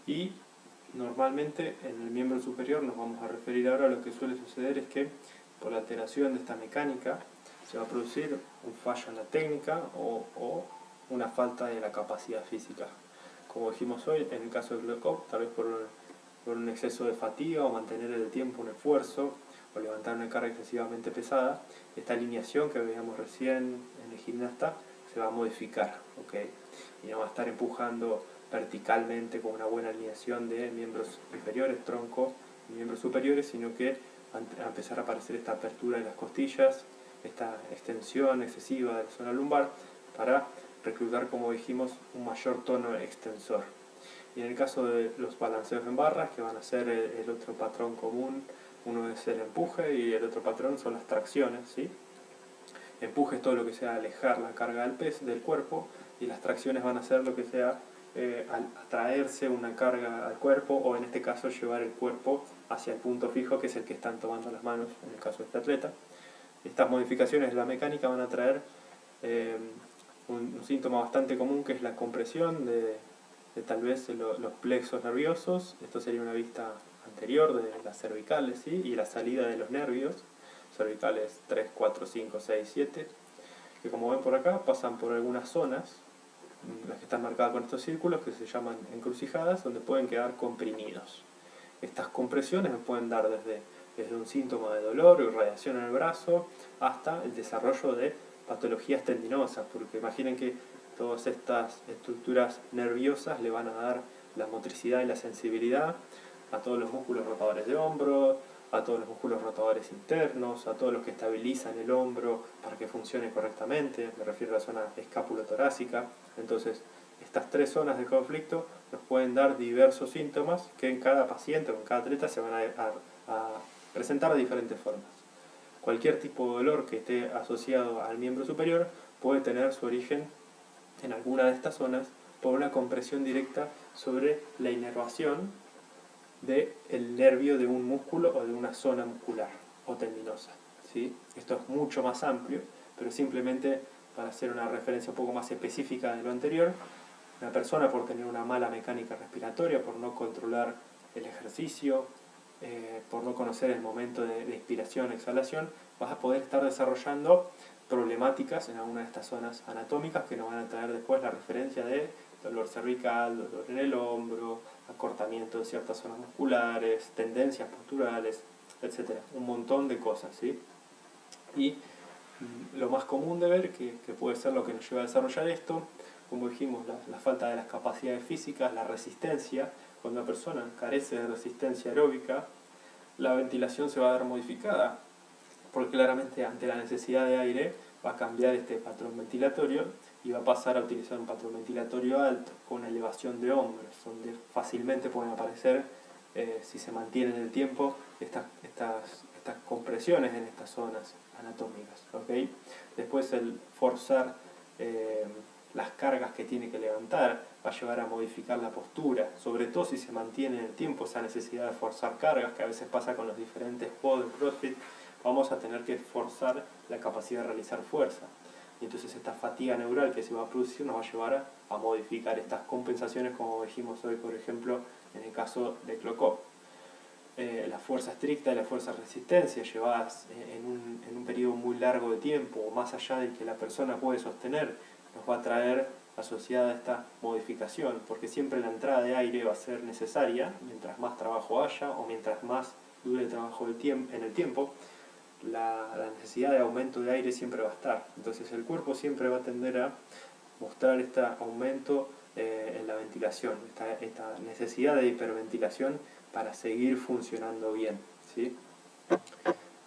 Y normalmente en el miembro superior nos vamos a referir ahora a lo que suele suceder es que por la alteración de esta mecánica se va a producir un fallo en la técnica o una falta de la capacidad física. Como dijimos hoy, en el caso del Klokov, tal vez por un exceso de fatiga o mantener en el tiempo un esfuerzo o levantar una carga excesivamente pesada, esta alineación que veíamos recién en el gimnasta se va a modificar, ¿okay? Y no va a estar empujando verticalmente con una buena alineación de miembros inferiores, tronco y miembros superiores, sino que va a empezar a aparecer esta apertura de las costillas, esta extensión excesiva de la zona lumbar para reclutar, como dijimos, un mayor tono extensor. Y en el caso de los balanceos en barras, que van a ser el otro patrón común, uno es el empuje y el otro patrón son las tracciones, ¿sí? Empuje es todo lo que sea alejar la carga del peso del cuerpo, y las tracciones van a ser lo que sea atraerse una carga al cuerpo, o en este caso llevar el cuerpo hacia el punto fijo, que es el que están tomando las manos en el caso de este atleta. Estas modificaciones de la mecánica van a traer un síntoma bastante común, que es la compresión de tal vez los plexos nerviosos. Esto sería una vista anterior de las cervicales, ¿sí? Y la salida de los nervios cervicales 3, 4, 5, 6, 7, que como ven por acá pasan por algunas zonas, las que están marcadas con estos círculos, que se llaman encrucijadas, donde pueden quedar comprimidos. Estas compresiones pueden dar desde un síntoma de dolor o irradiación en el brazo hasta el desarrollo de patologías tendinosas, porque imaginen que todas estas estructuras nerviosas le van a dar la motricidad y la sensibilidad a todos los músculos rotadores de hombro, a todos los músculos rotadores internos, a todos los que estabilizan el hombro para que funcione correctamente, me refiero a la zona escápulo-torácica. Entonces, estas tres zonas de conflicto nos pueden dar diversos síntomas que en cada paciente o en cada atleta se van a presentar de diferentes formas. Cualquier tipo de dolor que esté asociado al miembro superior puede tener su origen en alguna de estas zonas por una compresión directa sobre la inervación del nervio de un músculo o de una zona muscular o tendinosa, ¿sí? Esto es mucho más amplio, pero simplemente para hacer una referencia un poco más específica de lo anterior, una persona por tener una mala mecánica respiratoria, por no controlar el ejercicio, por no conocer el momento de inspiración, exhalación, vas a poder estar desarrollando problemáticas en alguna de estas zonas anatómicas que nos van a traer después la referencia de dolor cervical, dolor en el hombro, acortamiento de ciertas zonas musculares, tendencias posturales, etc. Un montón de cosas, ¿sí? Y lo más común de ver, que puede ser lo que nos lleva a desarrollar esto, como dijimos, la falta de las capacidades físicas, la resistencia. Cuando una persona carece de resistencia aeróbica, la ventilación se va a ver modificada, porque claramente ante la necesidad de aire va a cambiar este patrón ventilatorio y va a pasar a utilizar un patrón ventilatorio alto, con una elevación de hombros, donde fácilmente pueden aparecer, si se mantiene en el tiempo, estas compresiones en estas zonas anatómicas, ¿okay? Después el forzar las cargas que tiene que levantar va a llevar a modificar la postura, sobre todo si se mantiene en el tiempo esa necesidad de forzar cargas, que a veces pasa con los diferentes juegos de CrossFit. Vamos a tener que forzar la capacidad de realizar fuerza. Y entonces esta fatiga neural que se va a producir nos va a llevar a modificar estas compensaciones, como dijimos hoy, por ejemplo, en el caso de Klokov. La fuerza estricta y la fuerza de resistencia llevadas en un periodo muy largo de tiempo, o más allá del que la persona puede sostener, nos va a traer asociada esta modificación, porque siempre la entrada de aire va a ser necesaria mientras más trabajo haya o mientras más dure el trabajo en el tiempo. La necesidad de aumento de aire siempre va a estar. Entonces el cuerpo siempre va a tender a mostrar este aumento en la ventilación, esta necesidad de hiperventilación para seguir funcionando bien, ¿sí?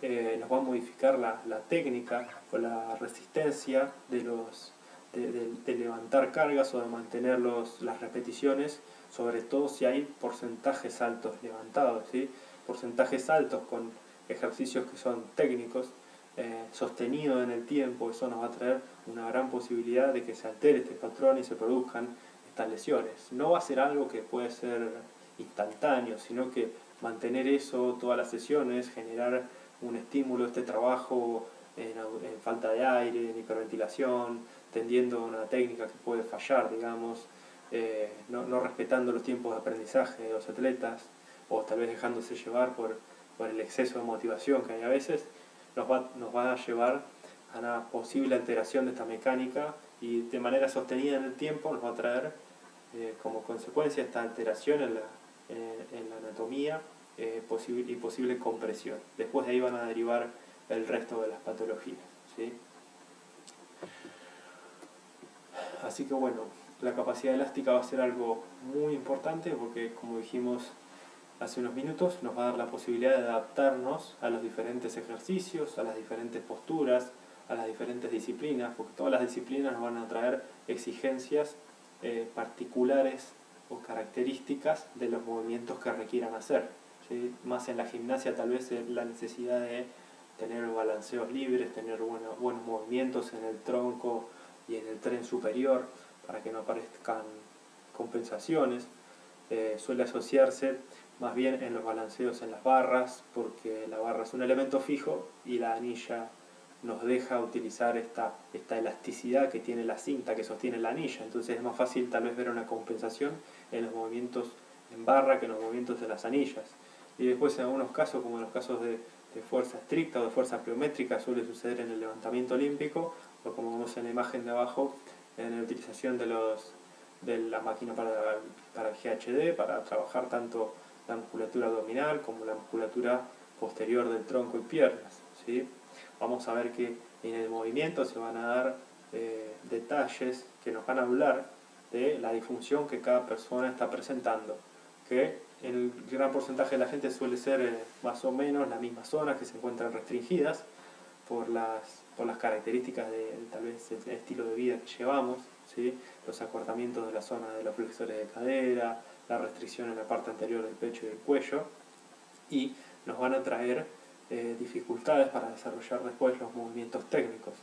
Nos va a modificar la técnica o la resistencia de levantar cargas o de mantener las repeticiones, sobre todo si hay porcentajes altos levantados, ¿sí? Porcentajes altos con ejercicios que son técnicos, sostenidos en el tiempo. Eso nos va a traer una gran posibilidad de que se altere este patrón y se produzcan estas lesiones. No va a ser algo que puede ser instantáneo, sino que mantener eso todas las sesiones, generar un estímulo, este trabajo en falta de aire, en hiperventilación, tendiendo a una técnica que puede fallar, digamos, no respetando los tiempos de aprendizaje de los atletas, o tal vez dejándose llevar por el exceso de motivación que hay a veces, nos va a llevar a una posible alteración de esta mecánica, y de manera sostenida en el tiempo nos va a traer como consecuencia esta alteración en la anatomía y posible compresión. Después de ahí van a derivar el resto de las patologías, ¿sí? Así que bueno, la capacidad elástica va a ser algo muy importante porque, como dijimos hace unos minutos, nos va a dar la posibilidad de adaptarnos a los diferentes ejercicios, a las diferentes posturas, a las diferentes disciplinas, porque todas las disciplinas nos van a traer exigencias particulares o características de los movimientos que requieran hacer, ¿sí? Más en la gimnasia tal vez la necesidad de tener balanceos libres, tener buenos movimientos en el tronco y en el tren superior para que no aparezcan compensaciones. Suele asociarse más bien en los balanceos en las barras, porque la barra es un elemento fijo y la anilla nos deja utilizar esta elasticidad que tiene la cinta que sostiene la anilla. Entonces es más fácil tal vez ver una compensación en los movimientos en barra que en los movimientos de las anillas. Y después en algunos casos, como en los casos de fuerza estricta o de fuerza pliométrica, suele suceder en el levantamiento olímpico, o como vemos en la imagen de abajo, en la utilización de la máquina para GHD, para trabajar tanto la musculatura abdominal como la musculatura posterior del tronco y piernas, ¿sí? Vamos a ver que en el movimiento se van a dar detalles que nos van a hablar de la disfunción que cada persona está presentando, que el gran porcentaje de la gente suele ser más o menos las mismas zonas que se encuentran restringidas por las características de tal vez el estilo de vida que llevamos, ¿sí? Los acortamientos de la zona de los flexores de cadera, la restricción en la parte anterior del pecho y del cuello, y nos van a traer dificultades para desarrollar después los movimientos técnicos.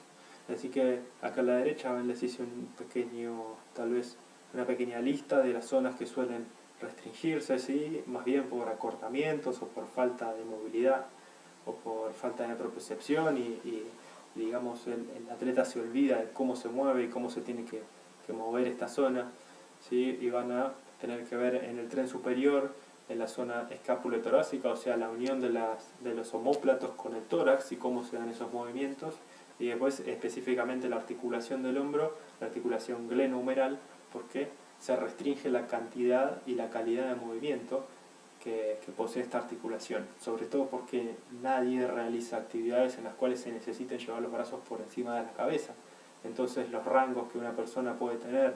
Así que acá a la derecha les hice tal vez una pequeña lista de las zonas que suelen restringirse, ¿sí? Más bien por acortamientos o por falta de movilidad o por falta de propiocepción, y digamos el atleta se olvida de cómo se mueve y cómo se tiene que mover esta zona, ¿sí? Y van a tener que ver en el tren superior, en la zona escapulotorácica, o sea, la unión de los omóplatos con el tórax y cómo se dan esos movimientos, y después específicamente la articulación del hombro, la articulación glenohumeral, porque se restringe la cantidad y la calidad de movimiento que posee esta articulación, sobre todo porque nadie realiza actividades en las cuales se necesiten llevar los brazos por encima de la cabeza. Entonces los rangos que una persona puede tener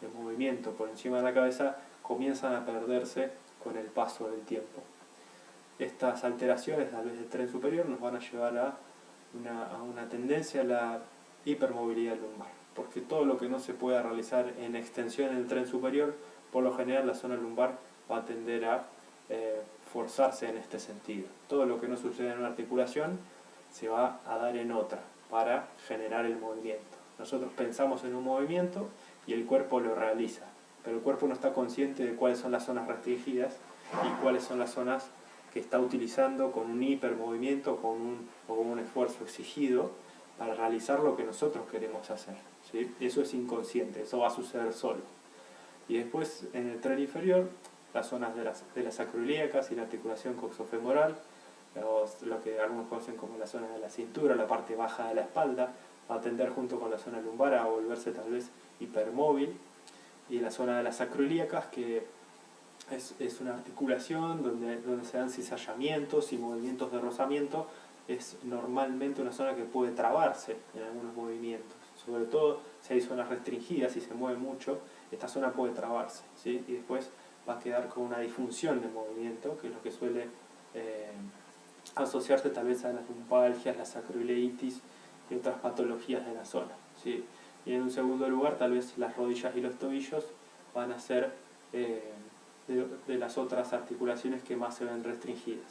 de movimiento por encima de la cabeza comienzan a perderse con el paso del tiempo. Estas alteraciones, tal vez del tren superior, nos van a llevar a una tendencia a la hipermovilidad lumbar, porque todo lo que no se pueda realizar en extensión en el tren superior, por lo general la zona lumbar va a tender a forzarse en este sentido. Todo lo que no sucede en una articulación se va a dar en otra para generar el movimiento. Nosotros pensamos en un movimiento y el cuerpo lo realiza, pero el cuerpo no está consciente de cuáles son las zonas restringidas y cuáles son las zonas que está utilizando con un hipermovimiento o con un esfuerzo exigido para realizar lo que nosotros queremos hacer, ¿sí? Eso es inconsciente, eso va a suceder solo. Y después en el tren inferior, las zonas de las sacroiliacas y la articulación coxofemoral, lo que algunos conocen como la zona de la cintura, la parte baja de la espalda, va a tender junto con la zona lumbar a volverse tal vez hipermóvil, y la zona de las sacroiliacas, que es una articulación donde se dan cizallamientos y movimientos de rozamiento, es normalmente una zona que puede trabarse en algunos movimientos, sobre todo si hay zonas restringidas y se mueve mucho, esta zona puede trabarse, ¿sí? Y después va a quedar con una disfunción de movimiento, que es lo que suele asociarse tal vez a las lumpalgias, la sacroileitis y otras patologías de la zona, ¿sí? Y en un segundo lugar, tal vez las rodillas y los tobillos van a ser de las otras articulaciones que más se ven restringidas.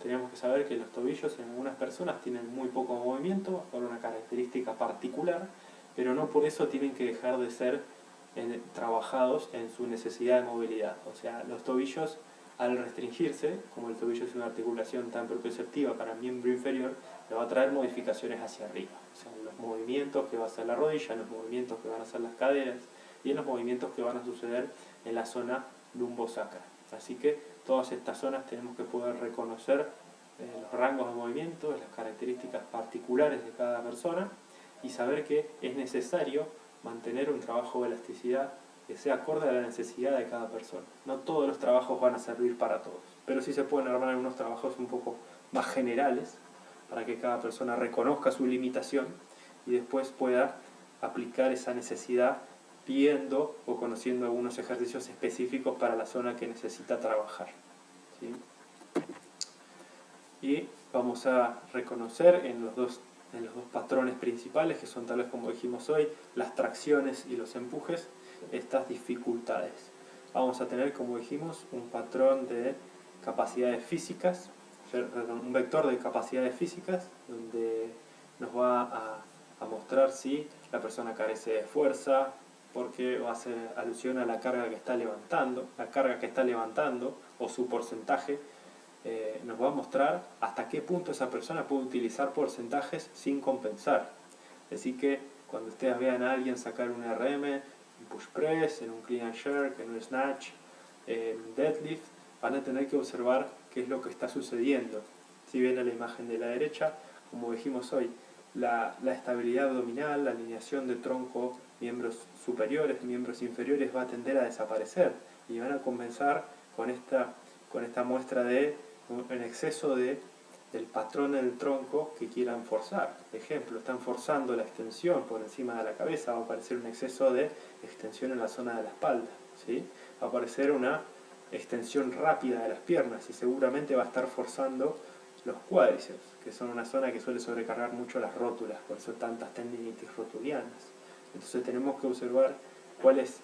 Tenemos que saber que los tobillos en algunas personas tienen muy poco movimiento por una característica particular, pero no por eso tienen que dejar de ser trabajados en su necesidad de movilidad. O sea, los tobillos, al restringirse, como el tobillo es una articulación tan propioceptiva para el miembro inferior, le va a traer modificaciones hacia arriba. O sea, los movimientos que va a hacer la rodilla, los movimientos que van a hacer las caderas y en los movimientos que van a suceder en la zona lumbosacra. Así que todas estas zonas tenemos que poder reconocer los rangos de movimiento, las características particulares de cada persona y saber que es necesario mantener un trabajo de elasticidad que sea acorde a la necesidad de cada persona. No todos los trabajos van a servir para todos, pero sí se pueden armar algunos trabajos un poco más generales para que cada persona reconozca su limitación y después pueda aplicar esa necesidad viendo o conociendo algunos ejercicios específicos para la zona que necesita trabajar, ¿sí? Y vamos a reconocer en los dos patrones principales, que son tal vez como dijimos hoy, las tracciones y los empujes, estas dificultades. Vamos a tener, como dijimos, un patrón de capacidades físicas, un vector de capacidades físicas, donde nos va a mostrar si la persona carece de fuerza, porque va a hacer alusión a la carga que está levantando, o su porcentaje. Nos va a mostrar hasta qué punto esa persona puede utilizar porcentajes sin compensar. Así que cuando ustedes vean a alguien sacar un RM, un push press, en un clean and jerk, en un snatch, en un deadlift, van a tener que observar qué es lo que está sucediendo. Si ven a la imagen de la derecha, como dijimos hoy, la estabilidad abdominal, la alineación de tronco, miembros superiores, miembros inferiores va a tender a desaparecer y van a compensar con esta muestra de en exceso del patrón del tronco que quieran forzar. Ejemplo, están forzando la extensión por encima de la cabeza, va a aparecer un exceso de extensión en la zona de la espalda, ¿sí? Va a aparecer una extensión rápida de las piernas y seguramente va a estar forzando los cuádriceps, que son una zona que suele sobrecargar mucho las rótulas, por eso tantas tendinitis rotulianas. Entonces tenemos que observar cuál es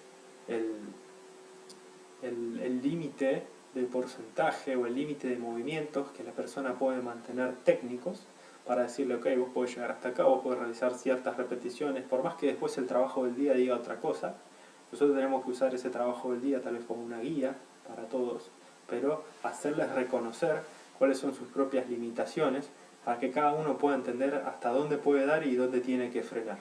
el límite de porcentaje o el límite de movimientos que la persona puede mantener técnicos para decirle, ok, vos podés llegar hasta acá, vos podés realizar ciertas repeticiones, por más que después el trabajo del día diga otra cosa. Nosotros tenemos que usar ese trabajo del día tal vez como una guía para todos, pero hacerles reconocer cuáles son sus propias limitaciones para que cada uno pueda entender hasta dónde puede dar y dónde tiene que frenar.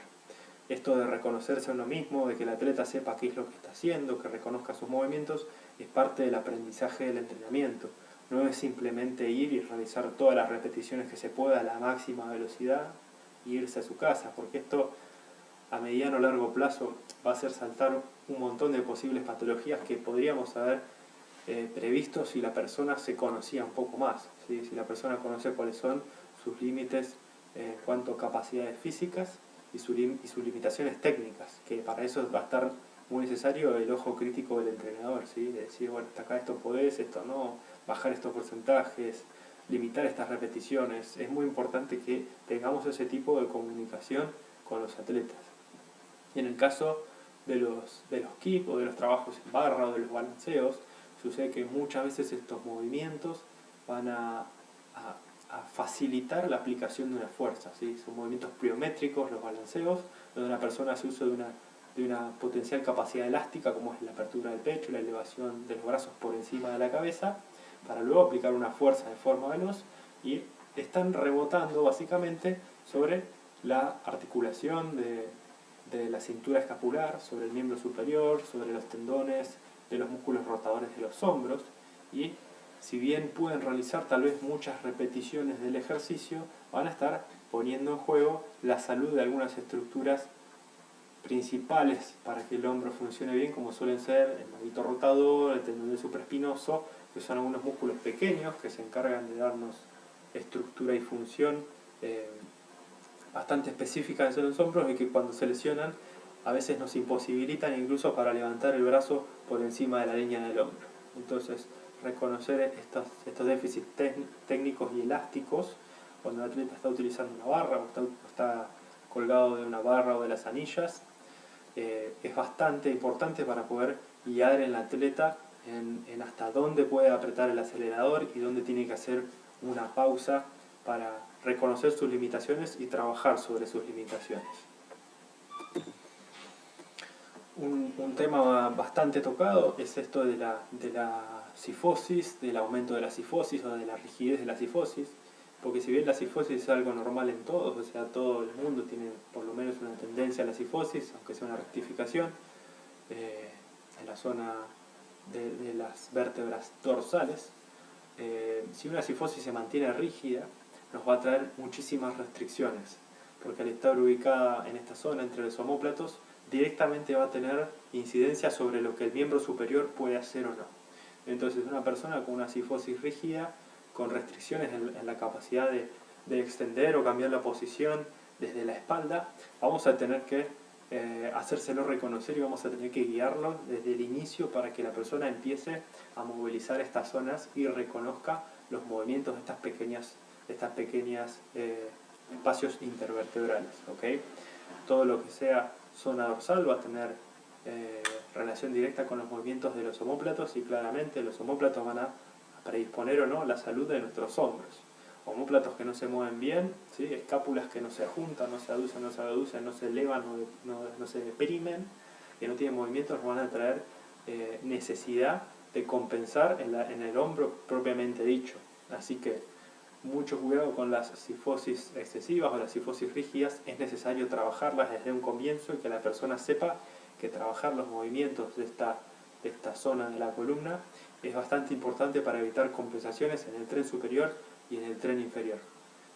Esto de reconocerse a uno mismo, de que el atleta sepa qué es lo que está haciendo, que reconozca sus movimientos, es parte del aprendizaje del entrenamiento. No es simplemente ir y realizar todas las repeticiones que se pueda a la máxima velocidad e irse a su casa, porque esto a mediano o largo plazo va a hacer saltar un montón de posibles patologías que podríamos haber previsto si la persona se conocía un poco más, ¿sí? Si la persona conoce cuáles son sus límites en cuanto a capacidades físicas y sus limitaciones técnicas, que para eso va a estar muy necesario el ojo crítico del entrenador, ¿sí? De decir, bueno, hasta acá esto podés, esto no, bajar estos porcentajes, limitar estas repeticiones. Es muy importante que tengamos ese tipo de comunicación con los atletas. Y en el caso de los kick o de los trabajos en barra o de los balanceos, sucede que muchas veces estos movimientos van a facilitar la aplicación de una fuerza, ¿sí? Son movimientos pliométricos, los balanceos, donde una persona hace uso de una potencial capacidad elástica, como es la apertura del pecho, la elevación de los brazos por encima de la cabeza, para luego aplicar una fuerza de forma veloz, y están rebotando básicamente sobre la articulación de la cintura escapular, sobre el miembro superior, sobre los tendones de los músculos rotadores de los hombros, y si bien pueden realizar tal vez muchas repeticiones del ejercicio, van a estar poniendo en juego la salud de algunas estructuras principales para que el hombro funcione bien, como suelen ser el manguito rotador, el tendón del supraespinoso, que son algunos músculos pequeños que se encargan de darnos estructura y función bastante específicas en los hombros y que cuando se lesionan a veces nos imposibilitan incluso para levantar el brazo por encima de la línea del hombro. Entonces, reconocer estos déficits técnicos y elásticos cuando el atleta está utilizando una barra o está colgado de una barra o de las anillas, es bastante importante para poder guiar al atleta en hasta dónde puede apretar el acelerador y dónde tiene que hacer una pausa para reconocer sus limitaciones y trabajar sobre sus limitaciones. Un tema bastante tocado es esto de la cifosis, del aumento de la cifosis o de la rigidez de la cifosis, porque si bien la cifosis es algo normal en todos, o sea, todo el mundo tiene por lo menos una tendencia a la cifosis, aunque sea una rectificación, en la zona de las vértebras dorsales. Si una cifosis se mantiene rígida, nos va a traer muchísimas restricciones, porque al estar ubicada en esta zona entre los omóplatos, directamente va a tener incidencia sobre lo que el miembro superior puede hacer o no. Entonces, una persona con una cifosis rígida, con restricciones en la capacidad de extender o cambiar la posición desde la espalda, vamos a tener que hacérselo reconocer y vamos a tener que guiarlo desde el inicio para que la persona empiece a movilizar estas zonas y reconozca los movimientos de estas pequeñas espacios intervertebrales, ¿okay? Todo lo que sea zona dorsal va a tener relación directa con los movimientos de los omóplatos, y claramente los omóplatos van a predisponer o no la salud de nuestros hombros. Omóplatos que no se mueven bien, ¿sí? Escápulas que no se juntan, no se aducen, no se elevan, no se deprimen, que no tienen movimientos, nos van a traer necesidad de compensar en el hombro propiamente dicho. Así que mucho cuidado con las cifosis excesivas o las cifosis rígidas. Es necesario trabajarlas desde un comienzo y que la persona sepa que trabajar los movimientos de esta zona de la columna es bastante importante para evitar compensaciones en el tren superior y en el tren inferior.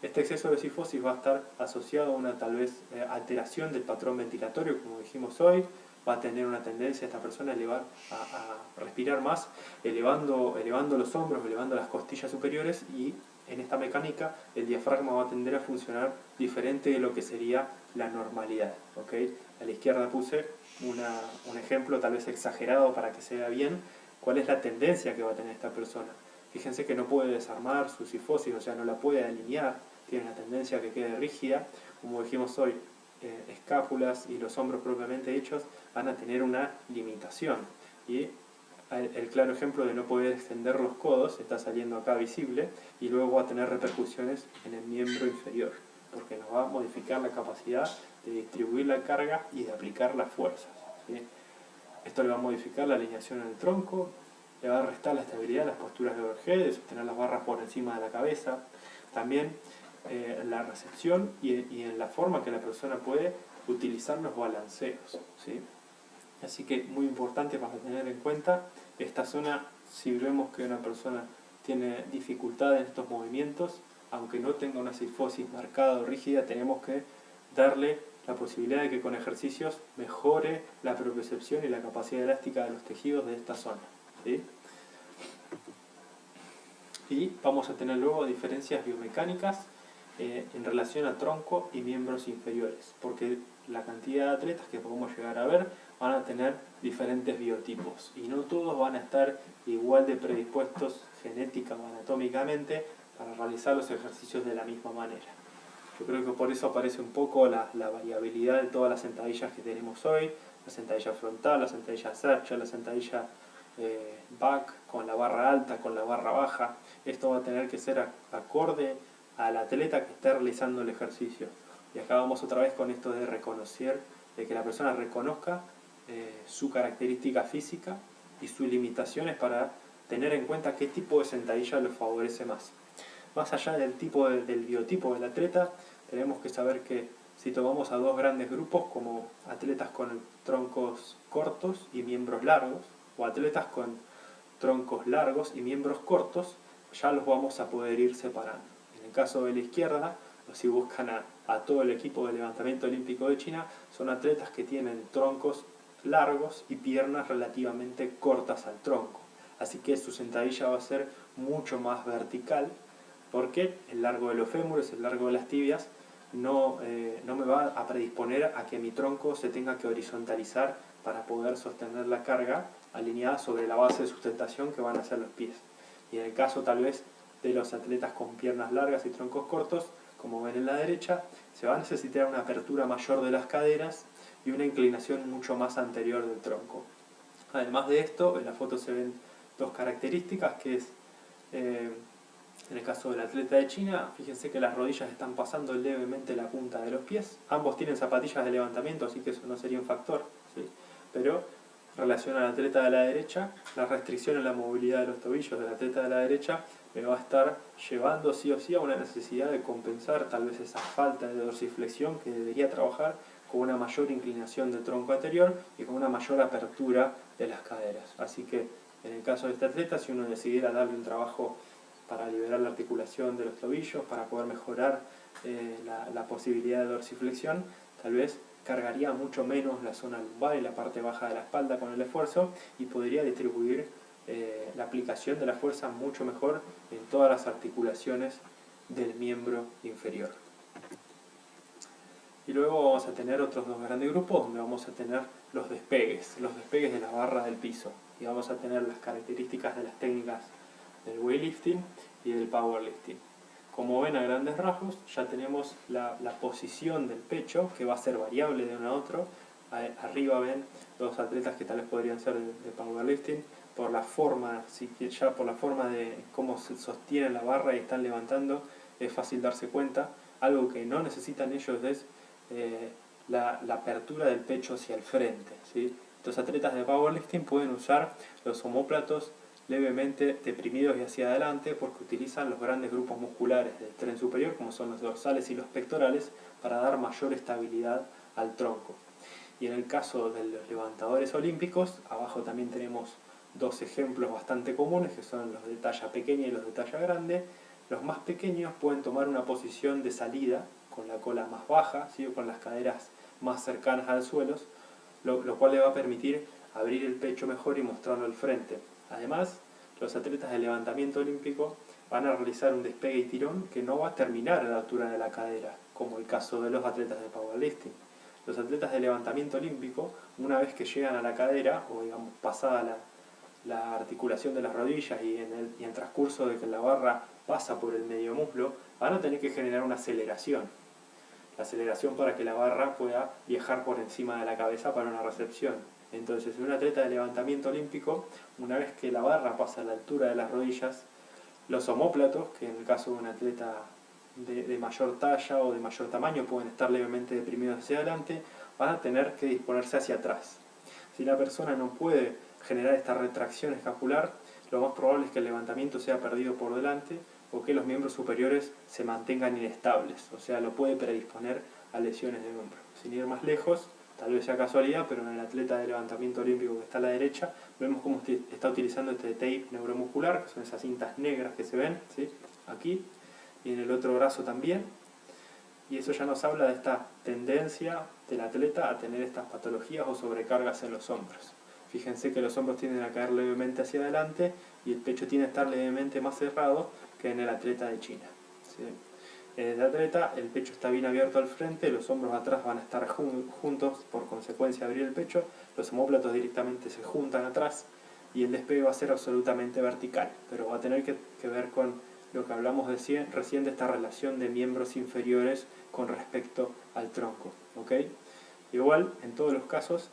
Este exceso de cifosis va a estar asociado a una tal vez alteración del patrón ventilatorio, como dijimos hoy. Va a tener una tendencia esta persona a respirar más, elevando los hombros, elevando las costillas superiores, y en esta mecánica el diafragma va a tender a funcionar diferente de lo que sería la normalidad, ¿okay? A la izquierda puse un ejemplo tal vez exagerado para que se vea bien cuál es la tendencia que va a tener esta persona. Fíjense que no puede desarmar su cifosis, o sea, no la puede alinear, tiene una tendencia a que quede rígida. Como dijimos hoy, escápulas y los hombros propiamente hechos van a tener una limitación, y el claro ejemplo de no poder extender los codos está saliendo acá visible, y luego va a tener repercusiones en el miembro inferior, porque nos va a modificar la capacidad de distribuir la carga y de aplicar las fuerzas, ¿sí? Esto le va a modificar la alineación en el tronco, le va a restar la estabilidad, las posturas de overhead, de sostener las barras por encima de la cabeza, también la recepción y en la forma que la persona puede utilizar los balanceos, ¿sí? Así que muy importante para tener en cuenta esta zona. Si vemos que una persona tiene dificultad en estos movimientos, aunque no tenga una cifosis marcada o rígida, tenemos que darle la posibilidad de que con ejercicios mejore la propiocepción y la capacidad elástica de los tejidos de esta zona, ¿sí? Y vamos a tener luego diferencias biomecánicas en relación a tronco y miembros inferiores, porque la cantidad de atletas que podemos llegar a ver van a tener diferentes biotipos y no todos van a estar igual de predispuestos genética o anatómicamente para realizar los ejercicios de la misma manera. Yo creo que por eso aparece un poco la variabilidad de todas las sentadillas que tenemos hoy, la sentadilla frontal, la sentadilla cercha, la sentadilla back, con la barra alta, con la barra baja. Esto va a tener que ser acorde al atleta que esté realizando el ejercicio. Y acá vamos otra vez con esto de reconocer, de que la persona reconozca su característica física y sus limitaciones para tener en cuenta qué tipo de sentadilla lo favorece más. Más allá del biotipo del atleta, tenemos que saber que si tomamos a dos grandes grupos, como atletas con troncos cortos y miembros largos, o atletas con troncos largos y miembros cortos, ya los vamos a poder ir separando. En el caso de la izquierda, si buscan a todo el equipo de levantamiento olímpico de China, son atletas que tienen troncos largos y piernas relativamente cortas al tronco. Así que su sentadilla va a ser mucho más vertical, porque el largo de los fémures, el largo de las tibias, no me va a predisponer a que mi tronco se tenga que horizontalizar para poder sostener la carga alineada sobre la base de sustentación que van a ser los pies. Y en el caso tal vez de los atletas con piernas largas y troncos cortos, como ven en la derecha, se va a necesitar una apertura mayor de las caderas y una inclinación mucho más anterior del tronco. Además de esto, en la foto se ven dos características, que es en el caso del atleta de China, fíjense que las rodillas están pasando levemente la punta de los pies. Ambos tienen zapatillas de levantamiento, así que eso no sería un factor, ¿sí? Pero en relación al atleta de la derecha, la restricción en la movilidad de los tobillos del atleta de la derecha me va a estar llevando sí o sí a una necesidad de compensar tal vez esa falta de dorsiflexión que debería trabajar con una mayor inclinación del tronco anterior y con una mayor apertura de las caderas. Así que en el caso de este atleta, si uno decidiera darle un trabajo para liberar la articulación de los tobillos, para poder mejorar la posibilidad de dorsiflexión, tal vez cargaría mucho menos la zona lumbar y la parte baja de la espalda con el esfuerzo y podría distribuir la aplicación de la fuerza mucho mejor en todas las articulaciones del miembro inferior. Y luego vamos a tener otros dos grandes grupos donde vamos a tener los despegues de la barra del piso. Y vamos a tener las características de las técnicas del weightlifting y del powerlifting. Como ven a grandes rasgos, ya tenemos la posición del pecho, que va a ser variable de uno a otro. Arriba ven dos atletas que tal vez podrían ser de powerlifting, por la forma, ya por la forma de cómo se sostiene la barra y están levantando, es fácil darse cuenta. Algo que no necesitan ellos es la apertura del pecho hacia el frente, ¿sí? Los atletas de powerlifting pueden usar los omóplatos levemente deprimidos y hacia adelante porque utilizan los grandes grupos musculares del tren superior, como son los dorsales y los pectorales, para dar mayor estabilidad al tronco. Y en el caso de los levantadores olímpicos, abajo también tenemos dos ejemplos bastante comunes, que son los de talla pequeña y los de talla grande. Los más pequeños pueden tomar una posición de salida, con la cola más baja, ¿sí? O con las caderas más cercanas al suelo, lo cual le va a permitir abrir el pecho mejor y mostrarlo al frente. Además, los atletas de levantamiento olímpico van a realizar un despegue y tirón que no va a terminar a la altura de la cadera, como el caso de los atletas de powerlifting. Los atletas de levantamiento olímpico, una vez que llegan a la cadera, o digamos pasada la articulación de las rodillas y en el transcurso de que la barra pasa por el medio muslo, van a tener que generar una aceleración. La aceleración para que la barra pueda viajar por encima de la cabeza para una recepción. Entonces, en un atleta de levantamiento olímpico, una vez que la barra pasa a la altura de las rodillas, los omóplatos, que en el caso de un atleta de mayor talla o de mayor tamaño pueden estar levemente deprimidos hacia adelante, van a tener que disponerse hacia atrás. Si la persona no puede generar esta retracción escapular, lo más probable es que el levantamiento sea perdido por delante o que los miembros superiores se mantengan inestables, o sea, lo puede predisponer a lesiones de hombro. Sin ir más lejos, tal vez sea casualidad, pero en el atleta de levantamiento olímpico que está a la derecha, vemos cómo está utilizando este tape neuromuscular, que son esas cintas negras que se ven, ¿sí? Aquí, y en el otro brazo también, y eso ya nos habla de esta tendencia del atleta a tener estas patologías o sobrecargas en los hombros. Fíjense que los hombros tienden a caer levemente hacia adelante y el pecho tiende a estar levemente más cerrado que en el atleta de China, ¿sí? En el atleta el pecho está bien abierto al frente, los hombros atrás van a estar juntos, por consecuencia de abrir el pecho, los omóplatos directamente se juntan atrás y el despegue va a ser absolutamente vertical, pero va a tener que ver con lo que hablamos recién de esta relación de miembros inferiores con respecto al tronco, ¿ok? Igual, en todos los casos,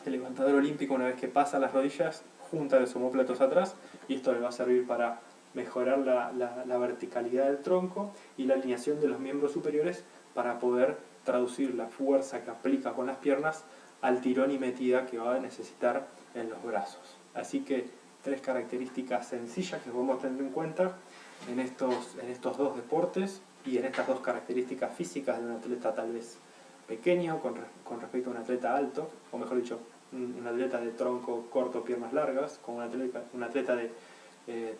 el levantador olímpico, una vez que pasa las rodillas, junta los omóplatos atrás y esto le va a servir para mejorar la verticalidad del tronco y la alineación de los miembros superiores para poder traducir la fuerza que aplica con las piernas al tirón y metida que va a necesitar en los brazos. Así que tres características sencillas que podemos tener en cuenta en estos dos deportes y en estas dos características físicas de un atleta tal vez pequeño con respecto a un atleta alto, o mejor dicho, un atleta de tronco corto, piernas largas, con un atleta de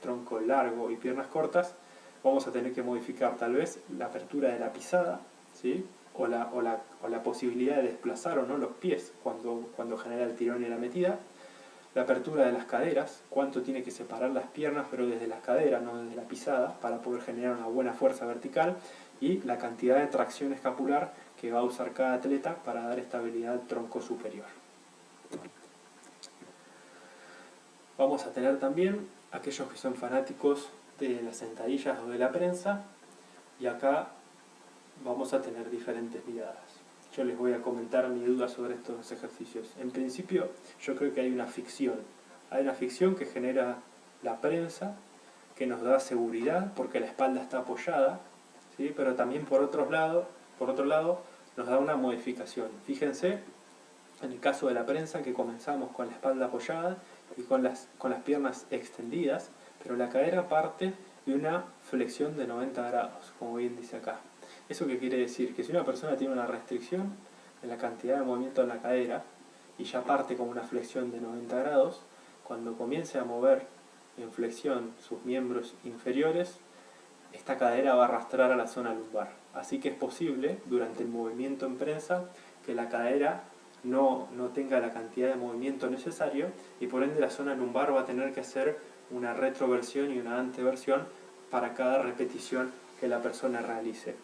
tronco largo y piernas cortas. Vamos a tener que modificar tal vez la apertura de la pisada, ¿sí? o la posibilidad de desplazar o no los pies cuando genera el tirón y la metida. La apertura de las caderas, cuánto tiene que separar las piernas, pero desde las caderas, no desde la pisada, para poder generar una buena fuerza vertical, y la cantidad de tracción escapular que va a usar cada atleta para dar estabilidad al tronco superior. Vamos a tener también aquellos que son fanáticos de las sentadillas o de la prensa, y acá vamos a tener diferentes miradas. Yo les voy a comentar mi duda sobre estos ejercicios. En principio, yo creo que hay una ficción. Hay una ficción que genera la prensa, que nos da seguridad porque la espalda está apoyada, ¿sí? Pero también por otro lado, nos da una modificación. Fíjense, en el caso de la prensa, que comenzamos con la espalda apoyada y con las piernas extendidas, pero la cadera parte de una flexión de 90 grados, como bien dice acá. ¿Eso qué quiere decir? Que si una persona tiene una restricción en la cantidad de movimiento en la cadera y ya parte con una flexión de 90 grados, cuando comience a mover en flexión sus miembros inferiores, esta cadera va a arrastrar a la zona lumbar. Así que es posible, durante el movimiento en prensa, que la cadera no tenga la cantidad de movimiento necesario y por ende la zona lumbar va a tener que hacer una retroversión y una anteversión para cada repetición que la persona realice.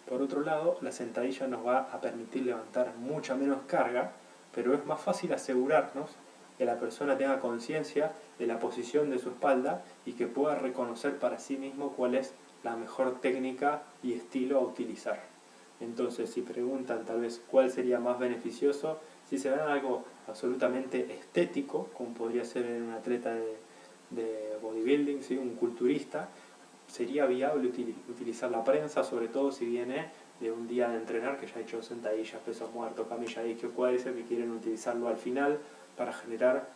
Por otro lado, la sentadilla nos va a permitir levantar mucha menos carga, pero es más fácil asegurarnos que la persona tenga conciencia de la posición de su espalda y que pueda reconocer para sí mismo cuál es la mejor técnica y estilo a utilizar. Entonces, si preguntan tal vez cuál sería más beneficioso, si se ven algo absolutamente estético, como podría ser en un atleta de bodybuilding, ¿sí? Un culturista, sería viable utilizar la prensa, sobre todo si viene de un día de entrenar que ya ha hecho sentadillas, pesos muertos, camilla isquio, cuádriceps, que quieren utilizarlo al final para generar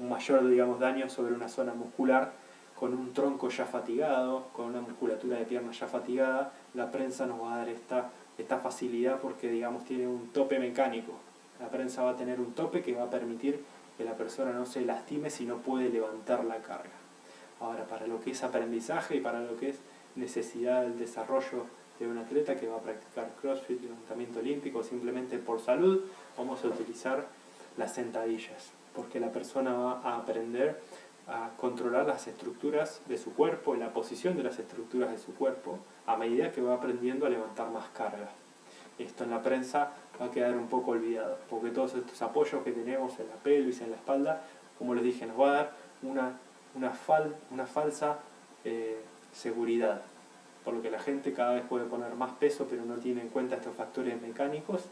un mayor, digamos, daño sobre una zona muscular. Con un tronco ya fatigado, con una musculatura de pierna ya fatigada, la prensa nos va a dar esta facilidad porque, digamos, tiene un tope mecánico. La prensa va a tener un tope que va a permitir que la persona no se lastime si no puede levantar la carga. Ahora, para lo que es aprendizaje y para lo que es necesidad del desarrollo de un atleta que va a practicar CrossFit, levantamiento olímpico, simplemente por salud, vamos a utilizar las sentadillas, porque la persona va a aprender a controlar las estructuras de su cuerpo y la posición de las estructuras de su cuerpo a medida que va aprendiendo a levantar más carga. Esto en la prensa va a quedar un poco olvidado, porque todos estos apoyos que tenemos en la pelvis, en la espalda, como les dije, nos va a dar una falsa seguridad, por lo que la gente cada vez puede poner más peso, pero no tiene en cuenta estos factores mecánicos,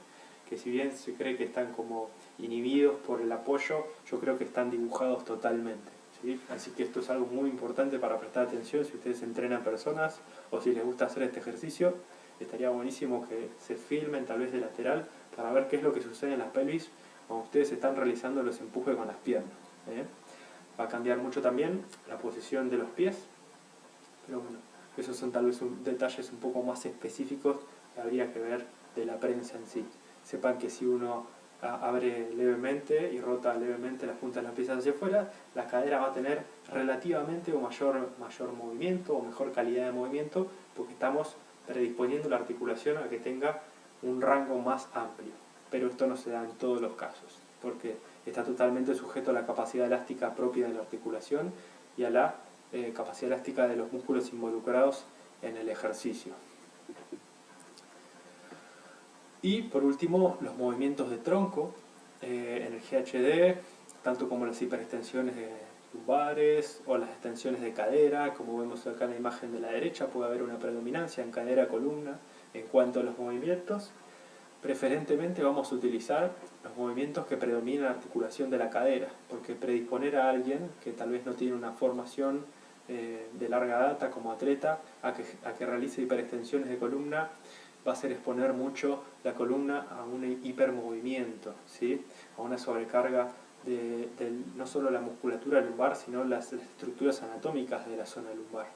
que si bien se cree que están como inhibidos por el apoyo, yo creo que están dibujados totalmente, ¿sí? Así que esto es algo muy importante para prestar atención si ustedes entrenan personas o si les gusta hacer este ejercicio. Estaría buenísimo que se filmen tal vez de lateral para ver qué es lo que sucede en la pelvis cuando ustedes están realizando los empujes con las piernas, ¿eh? Va a cambiar mucho también la posición de los pies, pero bueno, esos son tal vez detalles un poco más específicos que habría que ver de la prensa en sí. Sepan que si uno abre levemente y rota levemente las puntas de las piezas hacia afuera, la cadera va a tener relativamente un mayor movimiento o mejor calidad de movimiento, porque estamos predisponiendo la articulación a que tenga un rango más amplio. Pero esto no se da en todos los casos, porque está totalmente sujeto a la capacidad elástica propia de la articulación y a la capacidad elástica de los músculos involucrados en el ejercicio. Y por último, los movimientos de tronco en el GHD, tanto como las hiperextensiones lumbares o las extensiones de cadera, como vemos acá en la imagen de la derecha, puede haber una predominancia en cadera-columna en cuanto a los movimientos. Preferentemente vamos a utilizar los movimientos que predominan la articulación de la cadera, porque predisponer a alguien que tal vez no tiene una formación de larga data como atleta a que realice hiperextensiones de columna va a ser exponer mucho la columna a un hipermovimiento, ¿sí? A una sobrecarga de no solo la musculatura lumbar, sino las estructuras anatómicas de la zona lumbar.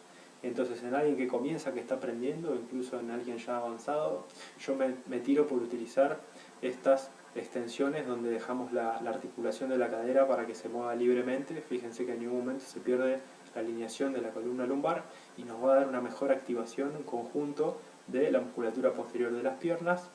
Entonces, en alguien que comienza, que está aprendiendo, incluso en alguien ya avanzado, yo me tiro por utilizar estas extensiones donde dejamos la articulación de la cadera para que se mueva libremente. Fíjense que en ningún momento se pierde la alineación de la columna lumbar y nos va a dar una mejor activación en conjunto de la musculatura posterior de las piernas,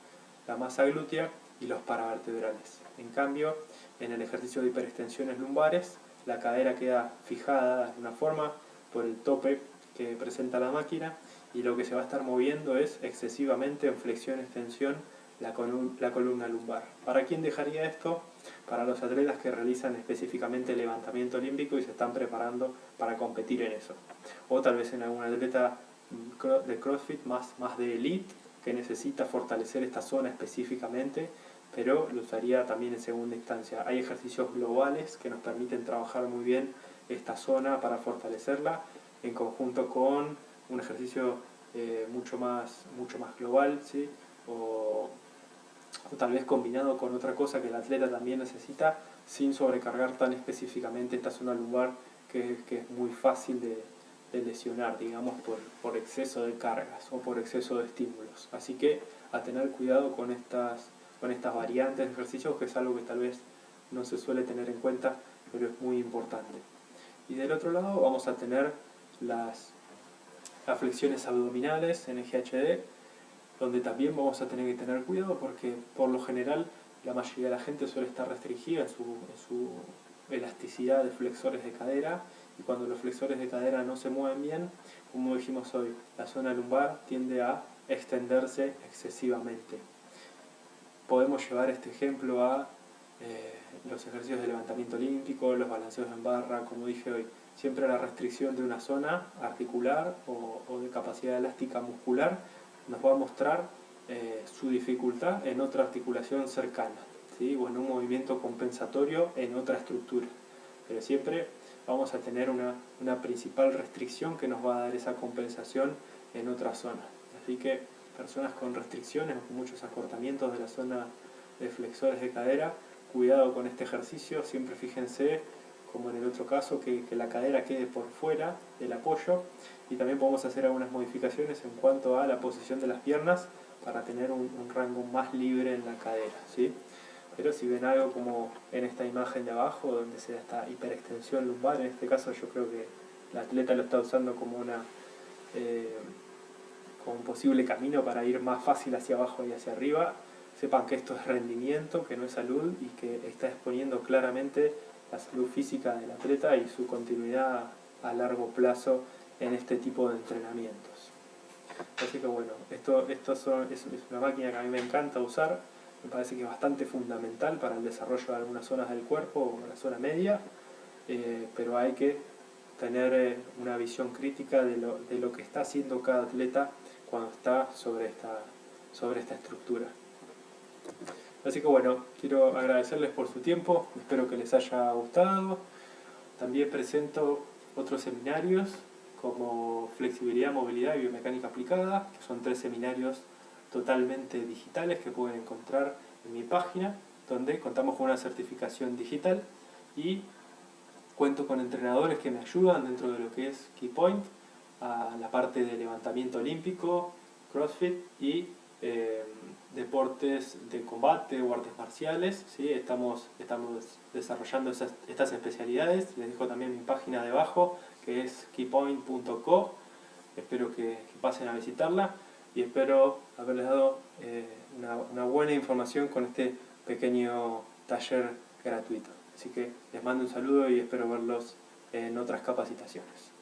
la masa glútea y los paravertebrales. En cambio, en el ejercicio de hiperextensiones lumbares, la cadera queda fijada de una forma por el tope que presenta la máquina y lo que se va a estar moviendo es excesivamente en flexión-extensión la columna lumbar. ¿Para quién dejaría esto? Para los atletas que realizan específicamente levantamiento olímpico y se están preparando para competir en eso. O tal vez en algún atleta de CrossFit más de elite que necesita fortalecer esta zona específicamente, pero lo usaría también en segunda instancia. Hay ejercicios globales que nos permiten trabajar muy bien esta zona para fortalecerla en conjunto con un ejercicio mucho más global, ¿sí? o tal vez combinado con otra cosa que el atleta también necesita, sin sobrecargar tan específicamente esta zona lumbar que es muy fácil lesionar, digamos, por exceso de cargas o por exceso de estímulos. Así que a tener cuidado con estas variantes de ejercicios, que es algo que tal vez no se suele tener en cuenta, pero es muy importante. Y del otro lado vamos a tener las flexiones abdominales en GHD, donde también vamos a tener que tener cuidado porque por lo general la mayoría de la gente suele estar restringida en su elasticidad de flexores de cadera, y cuando los flexores de cadera no se mueven bien, como dijimos hoy, la zona lumbar tiende a extenderse excesivamente. Podemos llevar este ejemplo a los ejercicios de levantamiento olímpico, los balanceos en barra, como dije hoy. Siempre la restricción de una zona articular o de capacidad elástica muscular nos va a mostrar su dificultad en otra articulación cercana, ¿sí? O en un movimiento compensatorio en otra estructura. Pero siempre vamos a tener una principal restricción que nos va a dar esa compensación en otra zona. Así que personas con restricciones o con muchos acortamientos de la zona de flexores de cadera, cuidado con este ejercicio. Siempre fíjense, como en el otro caso, que la cadera quede por fuera del apoyo, y también podemos hacer algunas modificaciones en cuanto a la posición de las piernas para tener un rango más libre en la cadera, ¿sí? Pero si ven algo como en esta imagen de abajo, donde se da esta hiperextensión lumbar, en este caso yo creo que el atleta lo está usando como como un posible camino para ir más fácil hacia abajo y hacia arriba. Sepan que esto es rendimiento, que no es salud, y que está exponiendo claramente la salud física del atleta y su continuidad a largo plazo en este tipo de entrenamientos. Así que bueno, esto es una máquina que a mí me encanta usar, me parece que es bastante fundamental para el desarrollo de algunas zonas del cuerpo, como la zona media, pero hay que tener una visión crítica de lo que está haciendo cada atleta cuando está sobre esta estructura. Así que bueno, quiero agradecerles por su tiempo, espero que les haya gustado. También presento otros seminarios como Flexibilidad, Movilidad y Biomecánica Aplicada, que son 3 seminarios totalmente digitales que pueden encontrar en mi página, donde contamos con una certificación digital y cuento con entrenadores que me ayudan dentro de lo que es KeyPoint, a la parte de levantamiento olímpico, CrossFit y deportes de combate o artes marciales, ¿sí? Estamos desarrollando estas especialidades. Les dejo también mi página debajo, que es keypoint.co. Espero que pasen a visitarla y espero haberles dado una buena información con este pequeño taller gratuito. Así que les mando un saludo y espero verlos en otras capacitaciones.